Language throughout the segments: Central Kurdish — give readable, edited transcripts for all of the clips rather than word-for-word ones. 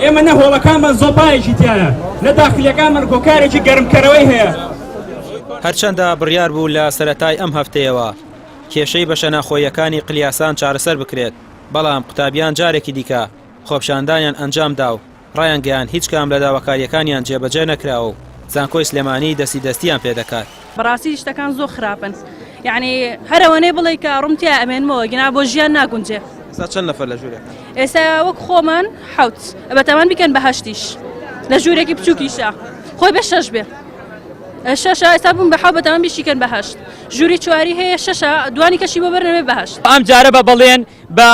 ئێمە نە هۆڵەکانمان زۆپایەکی تایە نە داخلیەکانمان کۆکارێکی گەرمکەرەوەی هەیە. هەرچەندە بڕیار بوو لە سەرەتای ئەم هەفتەیەوە کێشەی بە شەناخۆیەکانی قلیاسان چارەسەر بکرێت، بەڵام قوتابیان جارێکی دیکە خۆپشاندانیان ئەنجامدا و ڕایانگەیان هیچ کام لە داواکاریەکانیان جێبەجێ نەکراوە و زانکۆی سلێمانی دەستیان پێدەکات. بەڕاستی شتەکان زۆر خراپن، یعنی هەرەوەنەی بڵێ کە ڕومتیا ئەمێنمەوە گنا بۆ ژیان ناگونجێ. چەند نەفەر لە ژوورێک؟ ئێستا وەک خۆمان حوت بەتەمان بیکەن بە هەشتیش لە ژوورێکی بچووکیشە خۆی بە شەش بێ. شەشە ئێستا بوون بە حەوت بەتەمان بیشیکەن بە هەشت. ژووری چواری هەیە شەشە دوانی کەشی بۆ بەرنەوێ بە هەشت. ئەم جارە بە بەڵێن بە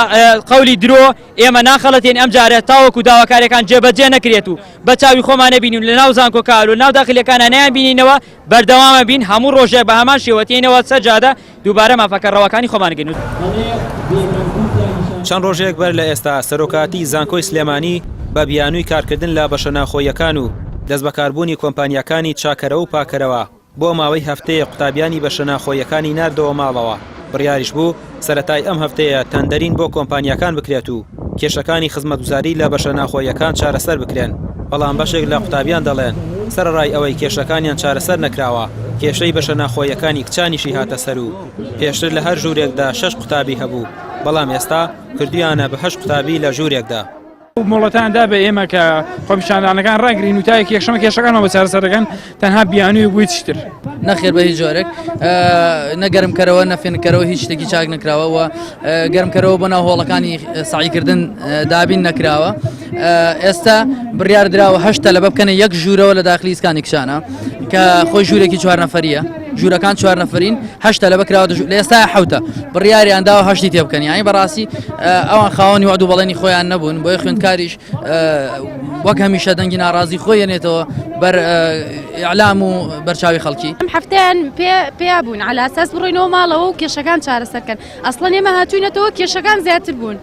قەولی درۆ ئێمە ناخەڵەتێن ئەم جارە تاوەکو داواکاریەکان جێبەجێ نەکرێت و بە چاوی خۆمان نەبینیم لە ناو زانکۆکار و ناو داخلیەکانە نەیان بینینەوە بەردەوامە بین هەموو ڕۆژێک بە هەمان شێوەتێنەوە سەرجادە دووبارە مافەکەڕەوەکانی خۆمان گەین. چەند ڕۆژێک بەر لە ئێستا سەرۆکاتی زانکۆی سلێمانی بە بیانووی کارکردن لە بەشەناخۆیەکان و دەست بەکاربوونی کۆمپانیەکانی چاکەرە و پاکەرەوە بۆ ماوەی هەفتەیە قوتابیانی بەشەناخۆیەکانی ناردەوە ماڵەوە. بڕیاریش بوو سەرەتای ئەم هەفتەیە تەندەرین بۆ کۆمپانیەکان بکرێت و کێشەکانی خزمەتگوزاری لە بەشەناخۆیەکان چارەسەر بکرێن، بەڵام بەشێک لە قوتابیان دەڵێن سەرڕای ئەوەی کێشەکانیان چارەسەر نەکراوە کێشەی بەشەناخۆیەکانی کچانیشی هاتە سەر و پێشتر لە هەر ژوورێکدا 6 قوتابی هەبوو، بەڵام ئێستا کردویانە بە 8 قوتابی لە ژوورێکدا. مۆڵەتاندا بە ئێمە کە خۆپیشاندانەکان ڕاگرین و تای کێشەمە کێشەکانەوە بە چارەسەرەکەن تەنها بیانووی بووی چتر نەخێر بە هیچ جۆرێک نەگەرمکەرەوە نەفێنکەرەوە هیچ شتێکی چاک نەکراوەوە گەرمکەرەوە بە ناو هۆڵەکانی سعیکردن دابین نەکراوە. ئێستا بڕیار دراوە 8 تەلەبە بکەنە یەک ژوورەوە لە داخلی ئیسکانی کشانە کە خۆی ژوورێکی 4 نەفەریە، ژوورەکان 4 نەفرین 8 تەلەبە کراوە لە ئێستا حوتە بڕیاریان داوە 8 تێ بکەن. یعنی بەڕاستی ئەوان خاوەنی وعد و بەڵێنی خۆیان نەبوون، بۆی خوێندکاریش وەک هەمیشە دەنگی ناڕازی خۆی یەنێتەوە بەر ئیعلام و بەرچاوی خەڵکی. ئەم هەفتەیان پێیا بوون على ئەساس بڕۆینەوە ماڵەوە و کێشەکان چارەسەرکەن. ئەسڵەن ئێمە هاتووینەتەوە کێشەکان زیاتر بوون،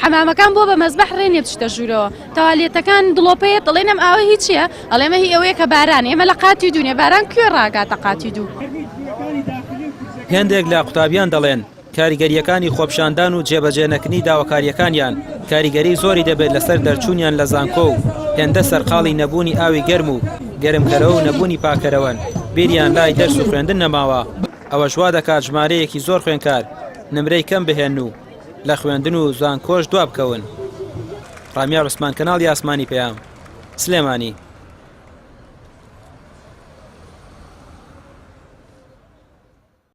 حەمامەکان بۆ بە مەزبەح ڕێنێ بچتە ژوورەوە، تاوالێتەکان دڵۆپەیە دەڵێن ئەم ئاوە هیچیە، ئەڵێمە هی ئەوەیە کە باران ئێمە لە قاتی دوونێ باران کوێ ڕاگاتە قاتی دوو. هێندێک لە قوتابیان دەڵێن کاریگەریەکانی خۆپشاندان و جێبەجێنەکردنی داواکاریەکانیان کاریگەری زۆری دەبێت لەسەر دەرچوونیان لە زانکۆ و هێندە سەرقاڵی نەبوونی ئاوی گەرم و گەرمکەرەوە و نەبوونی پاکەرەوەن بیریان لای دەرس و خوێندن نەماوە. ئەوە ژوا دەکات ژمارەیەکی زۆر خوێندکار نمرەی کەم بهێن و لە خوێندن و زانکۆش دوا بکەون. ڕامیار عوسمان، کەناڵی ئاسمانی پەیام، سلێمانی.